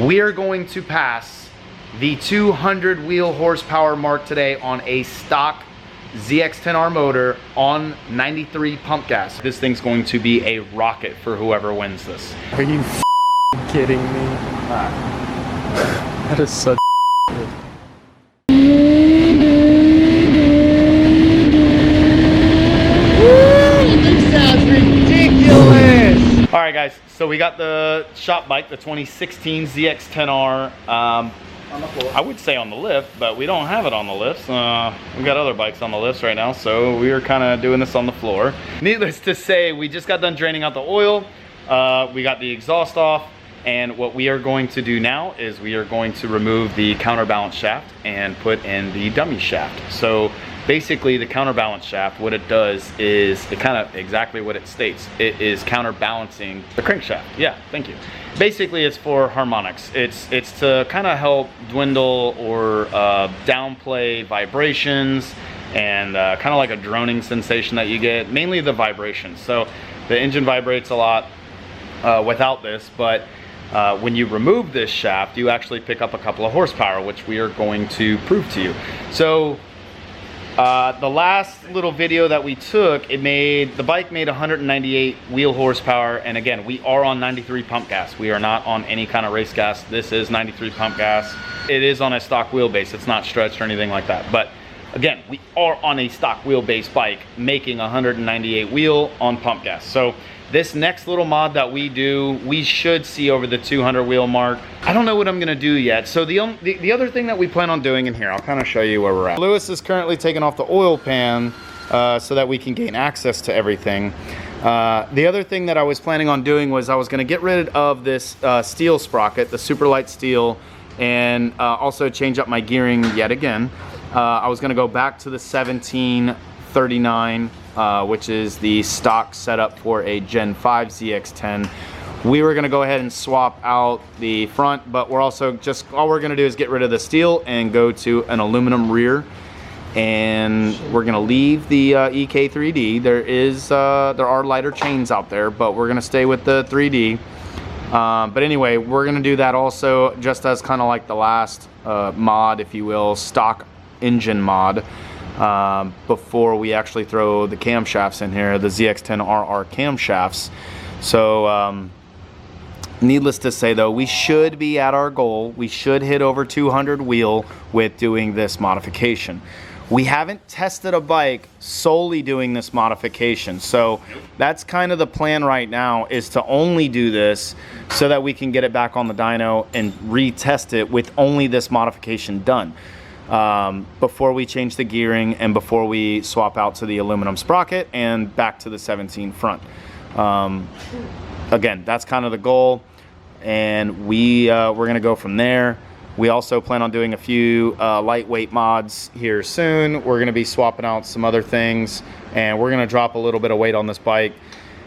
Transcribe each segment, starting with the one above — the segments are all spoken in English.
We are going to pass the 200 wheel horsepower mark today on a stock ZX10r motor on 93 pump gas. This thing's going to be a rocket for whoever wins this. Are you kidding me? That is such This sounds ridiculous! Alright guys, so we got the shop bike, the 2016 ZX10r. On the floor. I would say on the lift, but we don't have it on the lifts. We've got other bikes on the lifts right now, so we are kind of doing this on the floor. Needless to say, we just got done draining out the oil. We got the exhaust off, and what we are going to do now is we are going to remove the counterbalance shaft and put in the dummy shaft. So basically the counterbalance shaft, what it does is it kind of exactly what it states. It is counterbalancing the crankshaft. Yeah, thank you. Basically it's for harmonics. It's to kind of help dwindle or downplay vibrations and kind of like a droning sensation that you get, mainly the vibrations. So the engine vibrates a lot without this, but when you remove this shaft, you actually pick up a couple of horsepower, which we are going to prove to you. So the last little video that we took, the bike made 198 wheel horsepower, and again, we are on 93 pump gas. We are not on any kind of race gas. This is 93 pump gas. It is on a stock wheelbase. It's not stretched or anything like that. But again, we are on a stock wheelbase bike making 198 wheel on pump gas. So this next little mod that we do, we should see over the 200 wheel mark. I don't know what I'm gonna do yet. So the other thing that we plan on doing in here, I'll kind of show you where we're at. Lewis is currently taking off the oil pan so that we can gain access to everything. The other thing that I was planning on doing was I was gonna get rid of this steel sprocket, the super light steel, and also change up my gearing yet again. I was gonna go back to the 1739, which is the stock setup for a Gen 5 ZX10. We were gonna go ahead and swap out the front, but we're also all we're gonna do is get rid of the steel and go to an aluminum rear. And we're gonna leave the EK3D. There are lighter chains out there, but we're gonna stay with the 3D. But anyway, we're gonna do that also just as kind of like the last mod, if you will, stock engine mod. Before we actually throw the camshafts in here, the ZX10RR camshafts. So needless to say though, we should be at our goal. We should hit over 200 wheel with doing this modification. We haven't tested a bike solely doing this modification, so that's kind of the plan right now, is to only do this so that we can get it back on the dyno and retest it with only this modification done. Before we change the gearing and before we swap out to the aluminum sprocket and back to the 17 front. Again, that's kind of the goal, and we're gonna go from there. We also plan on doing a few lightweight mods here soon. We're gonna be swapping out some other things, and we're gonna drop a little bit of weight on this bike.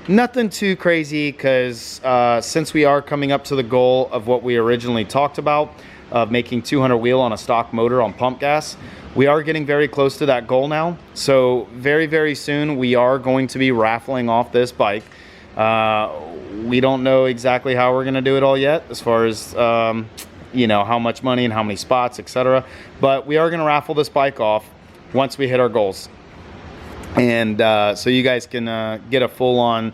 Nothing too crazy, because since we are coming up to the goal of what we originally talked about, of making 200 wheel on a stock motor on pump gas, we are getting very close to that goal now. So very, very soon we are going to be raffling off this bike. We don't know exactly how we're gonna do it all yet, as far as you know, how much money and how many spots, etc. But we are gonna raffle this bike off once we hit our goals. And so you guys can get a full-on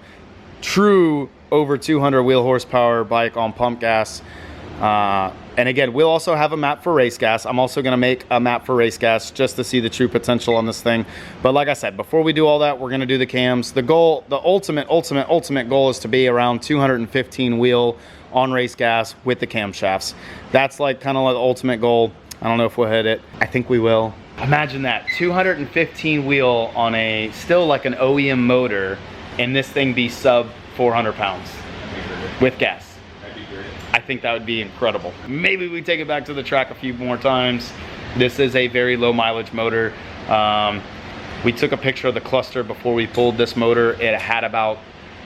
true over 200 wheel horsepower bike on pump gas. And again, we'll also have a map for race gas. I'm also gonna make a map for race gas just to see the true potential on this thing. But like I said, before we do all that, we're gonna do the cams. The goal, the ultimate goal is to be around 215 wheel on race gas with the camshafts. That's like kind of like the ultimate goal. I don't know if we'll hit it. I think we will. Imagine that, 215 wheel on a, still like an OEM motor, and this thing be sub 400 pounds with gas. I think that would be incredible. Maybe we take it back to the track a few more times. This is a very low mileage motor. We took a picture of the cluster before we pulled this motor. It had about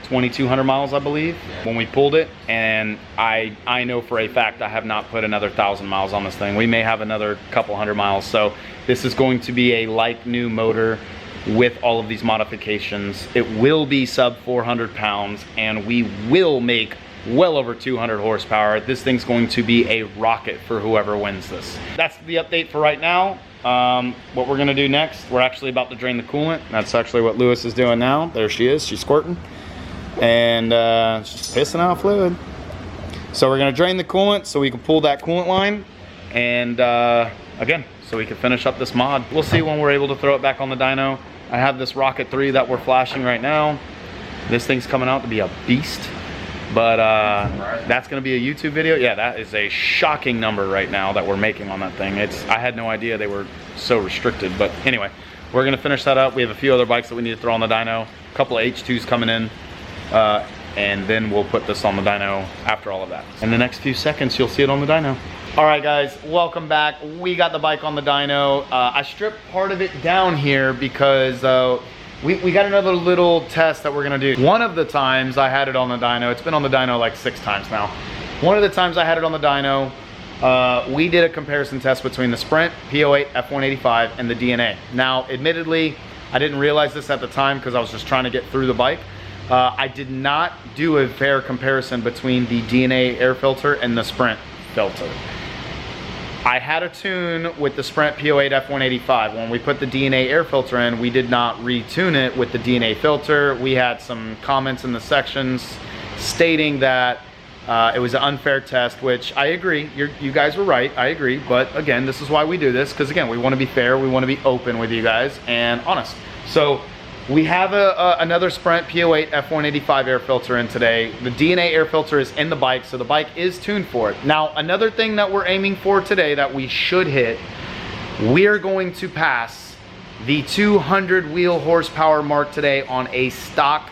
2,200 miles, I believe, when we pulled it. And I know for a fact I have not put another 1,000 miles on this thing. We may have another couple hundred miles. So this is going to be a like new motor with all of these modifications. It will be sub 400 pounds, and we will make well over 200 horsepower. This thing's going to be a rocket for whoever wins this. That's the update for right now. What we're gonna do next, we're actually about to drain the coolant. That's actually what Lewis is doing now. There she is, she's squirting. And she's pissing out fluid. So we're gonna drain the coolant so we can pull that coolant line. And again, so we can finish up this mod. We'll see when we're able to throw it back on the dyno. I have this Rocket 3 that we're flashing right now. This thing's coming out to be a beast. But that's gonna be a YouTube video. Yeah, that is a shocking number right now that we're making on that thing. I had no idea they were so restricted. But anyway, we're gonna finish that up. We have a few other bikes that we need to throw on the dyno. A couple of H2s coming in. And then we'll put this on the dyno after all of that. In the next few seconds, you'll see it on the dyno. All right, guys, welcome back. We got the bike on the dyno. I stripped part of it down here because we got another little test that we're gonna do. One of the times I had it on the dyno, it's been on the dyno like 6 times now. One of the times I had it on the dyno, we did a comparison test between the Sprint P08 F185 and the DNA. Now, admittedly, I didn't realize this at the time because I was just trying to get through the bike. I did not do a fair comparison between the DNA air filter and the Sprint filter. I had a tune with the Sprint P08 F185. When we put the DNA air filter in, we did not retune it with the DNA filter. We had some comments in the sections stating that it was an unfair test, which I agree. You guys were right, I agree. But again, this is why we do this, because again, we want to be fair, we want to be open with you guys and honest. So we have another Sprint P08 F185 air filter in today. The DNA air filter is in the bike, so the bike is tuned for it. Now, another thing that we're aiming for today that we should hit, we're going to pass the 200 wheel horsepower mark today on a stock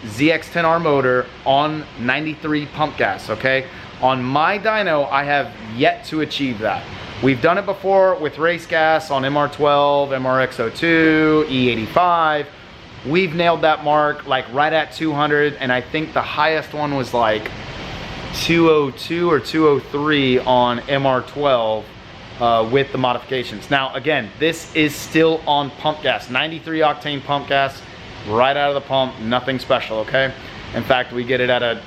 ZX10r motor on 93 pump gas, okay? On my dyno, I have yet to achieve that. We've done it before with race gas on MR12, MRX02, E85. We've nailed that mark like right at 200, and I think the highest one was like 202 or 203 on MR12 with the modifications. Now again, this is still on pump gas, 93 octane pump gas, right out of the pump, nothing special, okay? In fact, we get it at a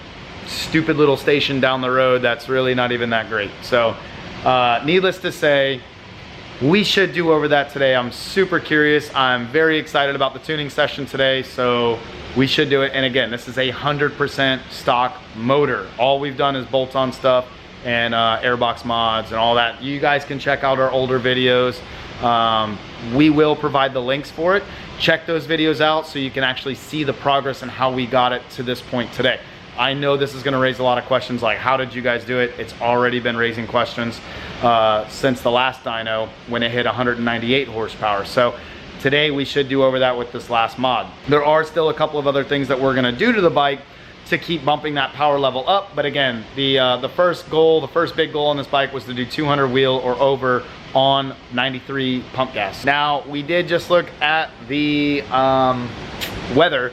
stupid little station down the road that's really not even that great. So needless to say, we should do over that today. I'm super curious. I'm very excited about the tuning session today, so we should do it. And again, this is a 100% stock motor. All we've done is bolt-on stuff and airbox mods and all that. You guys can check out our older videos. We will provide the links for it. Check those videos out so you can actually see the progress and how we got it to this point today. I know this is gonna raise a lot of questions like, how did you guys do it? It's already been raising questions since the last dyno when it hit 198 horsepower. So today we should do over that with this last mod. There are still a couple of other things that we're gonna do to the bike to keep bumping that power level up. But again, the first goal, the first big goal on this bike was to do 200 wheel or over on 93 pump gas. Now, we did just look at the weather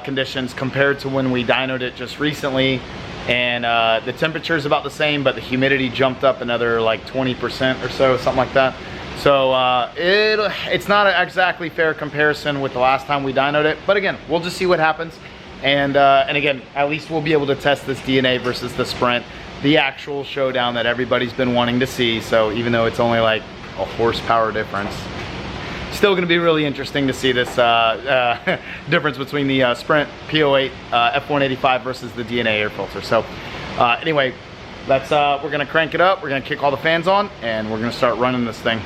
conditions compared to when we dynoed it just recently, and the temperature is about the same, but the humidity jumped up another like 20% or so, something like that. So it's not an exactly fair comparison with the last time we dynoed it, but again, we'll just see what happens. And again, at least we'll be able to test this DNA versus the Sprint, the actual showdown that everybody's been wanting to see. So even though it's only like a horsepower difference, still going to be really interesting to see this difference between the Sprint P08 F185 versus the DNA air filter. So anyway, we're going to crank it up, we're going to kick all the fans on, and we're going to start running this thing.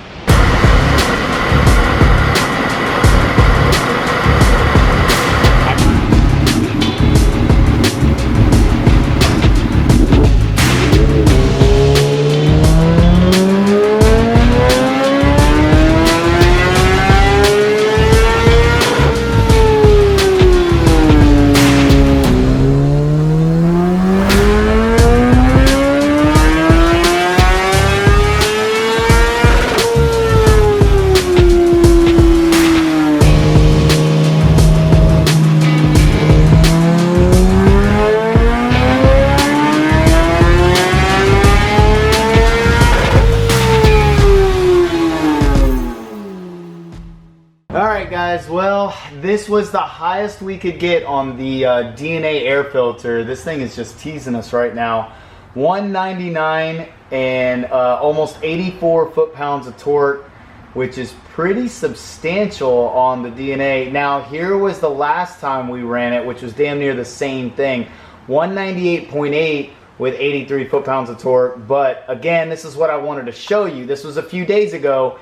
right, guys, well, this was the highest we could get on the DNA air filter. This thing is just teasing us right now. 199 and almost 84 foot-pounds of torque, which is pretty substantial on the DNA. Now, here was the last time we ran it, which was damn near the same thing. 198.8 with 83 foot-pounds of torque. But again, this is what I wanted to show you. This was a few days ago.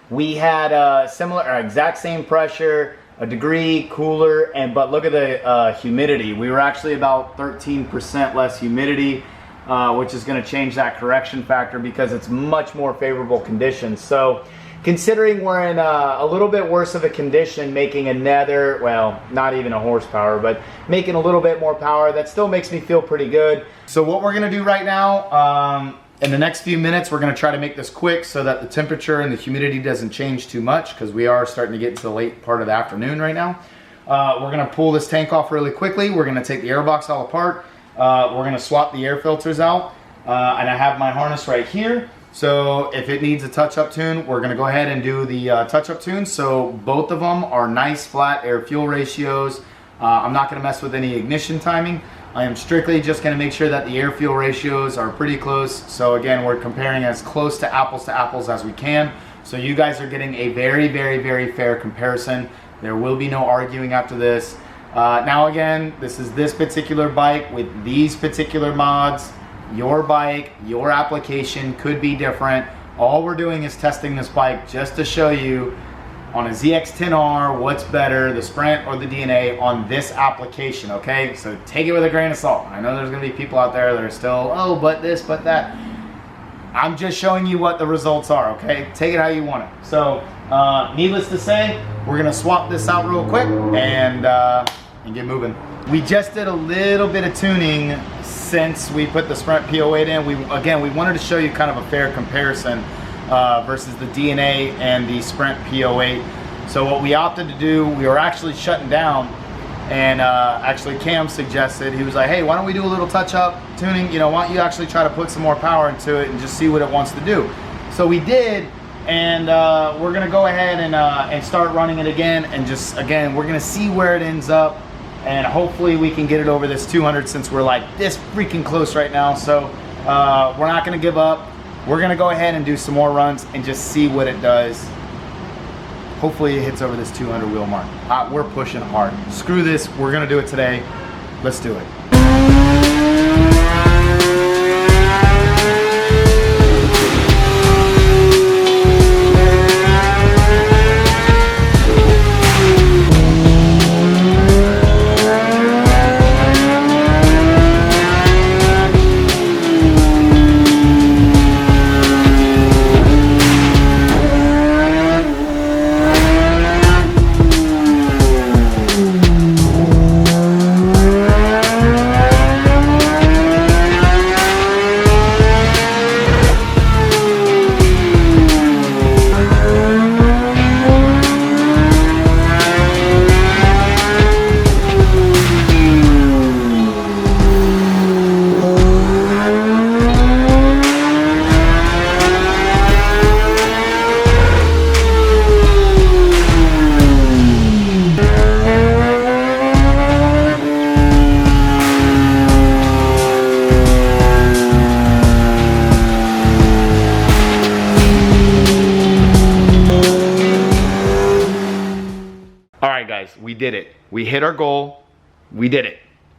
We had similar, exact same pressure, a degree cooler, but look at the humidity. We were actually about 13% less humidity, which is going to change that correction factor because it's much more favorable conditions. So considering we're in a little bit worse of a condition, making another, well, not even a horsepower, but making a little bit more power, that still makes me feel pretty good. So what we're going to do right now, in the next few minutes, we're going to try to make this quick so that the temperature and the humidity doesn't change too much, because we are starting to get into the late part of the afternoon right now. We're going to pull this tank off really quickly. We're going to take the air box all apart. We're going to swap the air filters out, and I have my harness right here. So if it needs a touch-up tune, we're going to go ahead and do the touch-up tune. So both of them are nice flat air-fuel ratios. I'm not going to mess with any ignition timing. I am strictly just going to make sure that the air-fuel ratios are pretty close. So again, we're comparing as close to apples as we can. So you guys are getting a very, very, very fair comparison. There will be no arguing after this. Now again, this is this particular bike with these particular mods. Your bike, your application could be different. All we're doing is testing this bike just to show you on a ZX10R what's better, the Sprint or the DNA on this application, okay? So take it with a grain of salt. I know there's gonna be people out there that are still, oh, but this, but that. I'm just showing you what the results are, okay? Take it how you want it. So, needless to say, we're gonna swap this out real quick and get moving. We just did a little bit of tuning since we put the Sprint P08 in. We wanted to show you kind of a fair comparison versus the DNA and the Sprint P08. So what we opted to do, we were actually shutting down, and actually Cam suggested, he was like, hey, why don't we do a little touch-up tuning? You know, why don't you actually try to put some more power into it and just see what it wants to do? So we did, and we're gonna go ahead and start running it again, and just, again, we're gonna see where it ends up, and hopefully we can get it over this 200 since we're like this freaking close right now. So we're not gonna give up. We're gonna go ahead and do some more runs and just see what it does. Hopefully it hits over this 200 wheel mark. We're pushing hard. Screw this, we're gonna do it today. Let's do it. We did it. We hit our goal. We did it.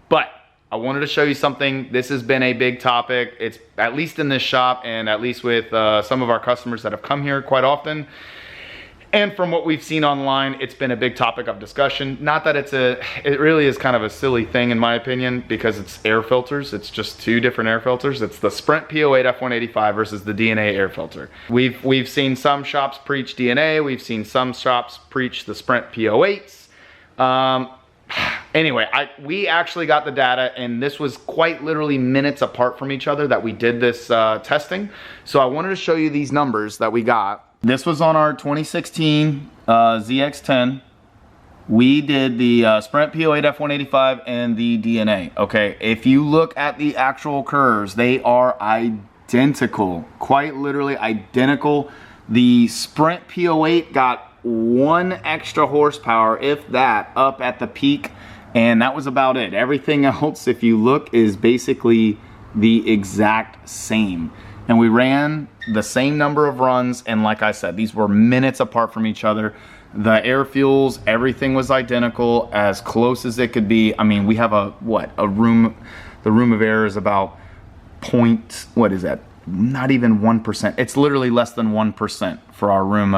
But I wanted to show you something. This has been a big topic. It's at least in this shop, and at least with some of our customers that have come here quite often. And from what we've seen online, it's been a big topic of discussion. Not that it really is kind of a silly thing in my opinion, because it's air filters. It's just two different air filters. It's the Sprint P08 F185 versus the DNA air filter. We've seen some shops preach DNA. We've seen some shops preach the Sprint P08s. Anyway, we actually got the data, and this was quite literally minutes apart from each other that we did this testing. So I wanted to show you these numbers that we got. This was on our 2016 ZX10. We did the Sprint P08 F185 and the DNA. Okay, if you look at the actual curves, they are identical, quite literally identical. The Sprint P08 got one extra horsepower, if that, up at the peak, and that was about it. Everything else, if you look, is basically the exact same. And we ran the same number of runs, and like I said, these were minutes apart from each other. The air fuels, everything was identical, as close as it could be. I mean, we have a room, the room of air is about what is that? Not even 1%. It's literally less than 1% for our room,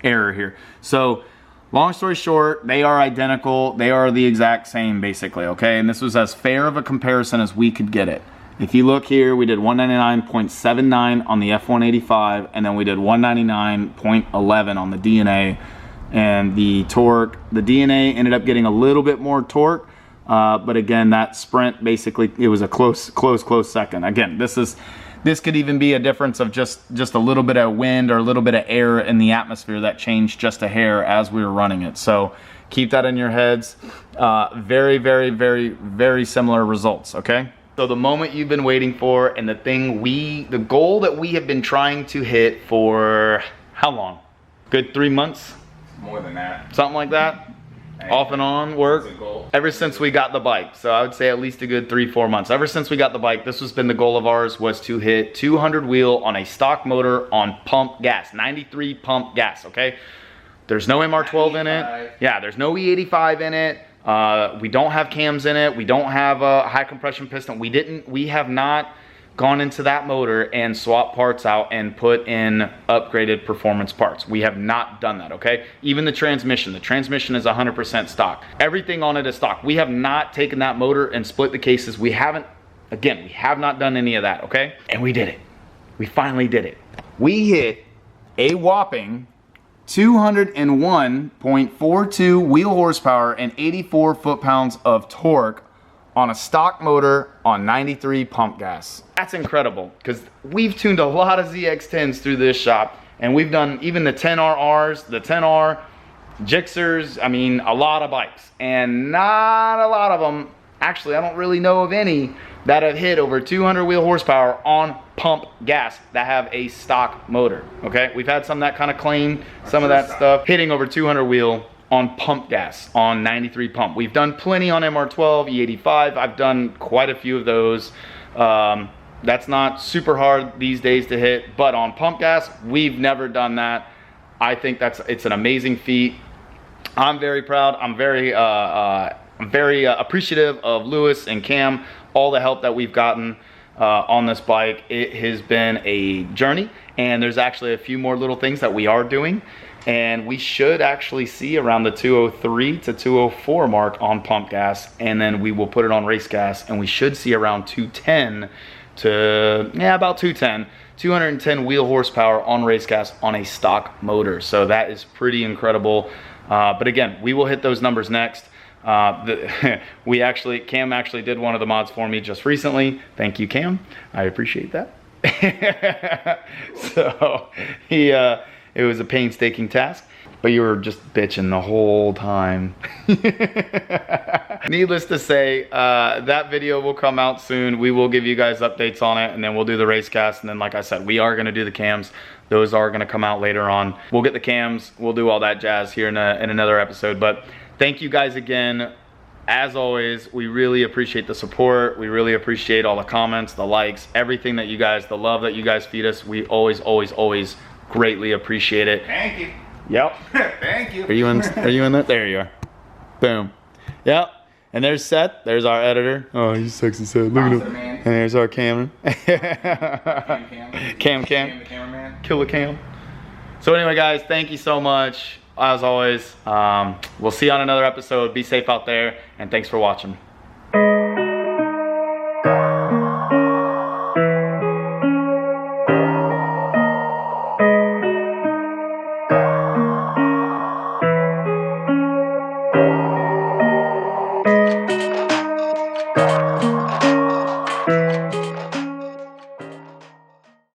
air here. So long story short, they are identical. They are the exact same basically, okay? And this was as fair of a comparison as we could get it. If you look here, we did 199.79 on the F185, and then we did 199.11 on the DNA. And the torque, the DNA ended up getting a little bit more torque, but again, that sprint, basically, it was a close second. Again, this could even be a difference of just a little bit of wind or a little bit of air in the atmosphere that changed just a hair as we were running it. So keep that in your heads. Very, very, very, very similar results, okay? So the moment you've been waiting for, and the goal that we have been trying to hit for how long? Good 3 months? More than that. Something like that? Off and on work? Ever since we got the bike. So I would say at least a good 3-4 months. Ever since we got the bike, this has been the goal of ours, was to hit 200 wheel on a stock motor on pump gas, 93 pump gas, okay? There's no MR12 in it. Yeah, there's no E85 in it. We don't have cams in it. We don't have a high compression piston. We have not gone into that motor and swapped parts out and put in upgraded performance parts. We have not done that, okay? Even the transmission is 100% stock. Everything on it is stock. We have not taken that motor and split the cases. We have not done any of that, okay? And we did it. We finally did it. We hit a whopping 201.42 wheel horsepower and 84 foot-pounds of torque on a stock motor on 93 pump gas. That's incredible, because we've tuned a lot of ZX10s through this shop, and we've done even the 10RRs, the 10R, Gixxers, I mean, a lot of bikes. And not a lot of them, actually, I don't really know of any that have hit over 200 wheel horsepower on pump gas that have a stock motor, okay? We've had some that kind of claim some of that stuff, hitting over 200 wheel on pump gas, on 93 pump. We've done plenty on MR12, E85. I've done quite a few of those. That's not super hard these days to hit, but on pump gas, we've never done that. I think it's an amazing feat. I'm very proud. I'm very appreciative of Lewis and Cam, all the help that we've gotten on this bike. It has been a journey, and there's actually a few more little things that we are doing, and we should actually see around the 203 to 204 mark on pump gas, and then we will put it on race gas, and we should see around 210 to, yeah, about 210 wheel horsepower on race gas on a stock motor. So that is pretty incredible. But again, we will hit those numbers next. Cam actually did one of the mods for me just recently. Thank you, Cam. I appreciate that. So it was a painstaking task, but you were just bitching the whole time. Needless to say, that video will come out soon. We will give you guys updates on it, and then we'll do the race cast. And then, like I said, we are going to do the cams. Those are going to come out later on. We'll get the cams. We'll do all that jazz here in another episode. But thank you guys again. As always, we really appreciate the support. We really appreciate all the comments, the likes, everything that you guys, the love that you guys feed us. We always, always, always greatly appreciate it. Thank you. Yep. Thank you. Are you in that? There you are. Boom. Yep. And there's Seth. There's our editor. Oh, he's sexy Seth. Look at him. And there's our camera. Cam. The cameraman. Killer Cam. So anyway, guys, thank you so much. As always, we'll see you on another episode. Be safe out there, and thanks for watching.